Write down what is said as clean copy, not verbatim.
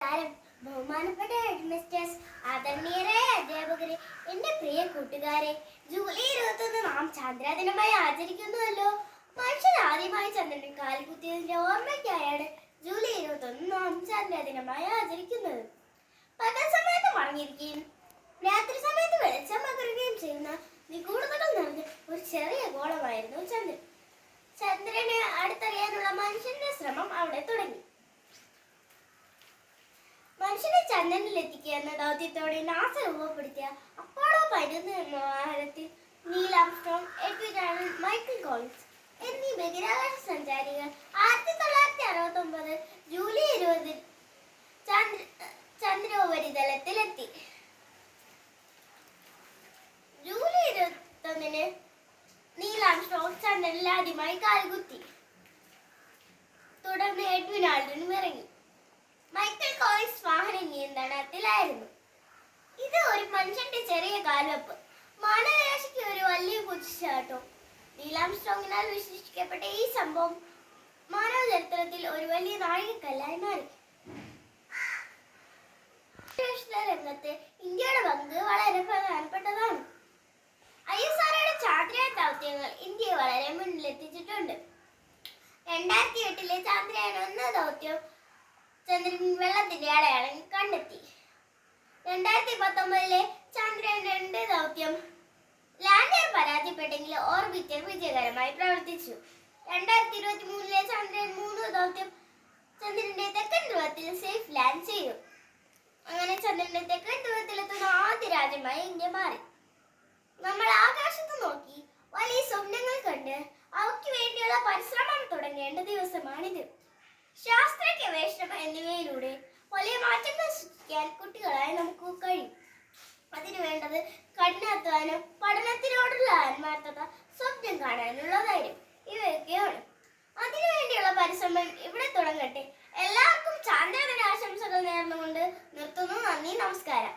ബഹുമാനപ്പെട്ട ഹെഡ്മിസ്റ്റേഴ്സ്, ആദരണീയരായ അധ്യാപകരെ, എന്റെ പ്രിയ കൂട്ടുകാരെ, ജൂലൈ 21 നാം ചന്ദ്രദിനമായി ആചരിക്കുന്നുവല്ലോ. മനുഷ്യൻ ആദ്യമായി ചന്ദ്രനിൽ കാൽകുത്തിയതിന്റെ ഓർമ്മയ്ക്കായാണ് ജൂലൈ 21 നാം ചന്ദ്രദിനമായി ആചരിക്കുന്നത്. പകൽ സമയത്ത് മടങ്ങിയിരിക്കുകയും രാത്രി സമയത്ത് വെളിച്ചം പകരുകയും ചെയ്യുന്ന നിഗൂഢതകൾ നിറഞ്ഞ ഒരു ചെറിയ ഗോളമായിരുന്നു ചന്ദ്രൻ. ചന്ദ്രനെ അടുത്തറിയാനുള്ള മനുഷ്യന്റെ ശ്രമം അവിടെ തുടങ്ങി. മനുഷ്യനെ ചന്ദ്രനിൽ എത്തിക്കുക എന്ന ദൗത്യത്തോടെ നാസ രൂപപ്പെടുത്തിയ അപ്പോളോ 11 എന്ന വാഹനത്തിൽ Neil Armstrong, Edwin Aldrin, Michael Collins എന്നീ ബഹിരാകാശ സഞ്ചാരികൾ 1969 ജൂലൈ 20 ചന്ദ്രോപരിതലത്തിലെത്തി. ജൂലൈ 21 നീൽ ആംസ്ട്രോങ് ചന്ദ്രനിൽ ആദ്യമായി കാൽകുത്തി. തുടർന്ന് എഡ്വിൻ ആൽഡ്രിനും ഇറങ്ങി. മൈക്കൽ കോളിൻസ് വാഹന നിയന്ത്രണത്തിലായിരുന്നു. ഇത് ഒരു മനുഷ്യന്റെ ചെറിയ കാൽവെപ്പ്, മാനവരാശിക്ക് ഒരു വലിയ കുതിച്ചുചാട്ടം. നീൽ ആംസ്ട്രോങ്ങിനാൽ വിശേഷിപ്പിക്കപ്പെട്ട ഈ സംഭവം മാനവ ചരിത്രത്തിൽ ഒരു വലിയ നാഴികക്കല്ലായി മാറി. രംഗത്ത് ഇന്ത്യയുടെ പങ്ക് വളരെ പ്രധാനപ്പെട്ടതാണ്. ISROയുടെ ചാന്ദ്രയാൻ ദൗത്യങ്ങൾ ഇന്ത്യയെ വളരെ മുന്നിലെത്തിച്ചിട്ടുണ്ട്. 2008 ചാന്ദ്രയാൻ 1 ദൗത്യം ചന്ദ്രനിൽ വെള്ളത്തിന്റെ അടയാളങ്ങൾ കണ്ടെത്തി. 2019 ചന്ദ്രയാൻ 2 ദൗത്യം ലാൻഡർ പരാജയപ്പെട്ടെങ്കിലും ഓർബിറ്റർ വിജയകരമായി പ്രവർത്തിച്ചു. 2023 ചന്ദ്രയാൻ 3 ദൗത്യം ചന്ദ്രന്റെ തെക്കൻ ധ്രുവത്തിൽ സേഫ് ലാൻഡ് ചെയ്തു. അങ്ങനെ ചന്ദ്രന്റെ തെക്കൻ ധ്രുവത്തിലെത്തുന്ന ആദ്യ രാജ്യമായി ഇന്ത്യ മാറി. നമ്മൾ ആകാശത്ത് നോക്കി വലിയ സ്വപ്നങ്ങൾ കണ്ട് അവയ്ക്ക് വേണ്ടിയുള്ള പരിശ്രമം തുടങ്ങേണ്ട ദിവസമാണിത്. ശാസ്ത്ര ഗവേഷണം എന്നിവയിലൂടെ വലിയ മാറ്റങ്ങൾ സൃഷ്ടിക്കാൻ കുട്ടികളായി നമുക്ക് കഴിയും. അതിനു വേണ്ടത് കഠിനാധ്വാനം, പഠനത്തിനോടുള്ള ആത്മാർത്ഥത, സ്വപ്നം കാണാനുള്ള ധൈര്യം, ഇവയൊക്കെയാണ്. അതിനുവേണ്ടിയുള്ള പരിശ്രമം ഇവിടെ തുടങ്ങട്ടെ. എല്ലാവർക്കും ചാന്ദ്രദിന ആശംസകൾ നേർന്നുകൊണ്ട് നിർത്തുന്നു. നന്ദി, നമസ്കാരം.